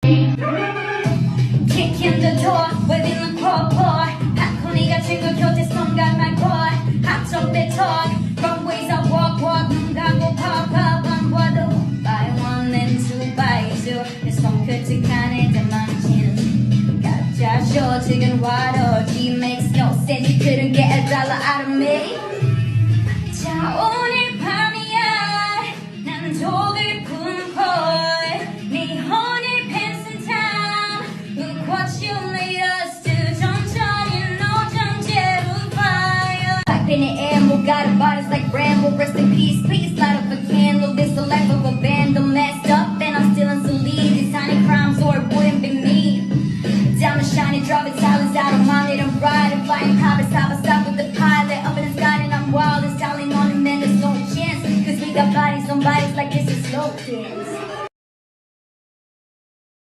Kick in the door, waving the core. 학원이가 친구 곁에 성갈 말걸. 합정대 talk, runways I walk. 가고 pop 방과도 by one and two by two. 내 손끝이 가네 다 망치는 가짜 쇼 지금 와.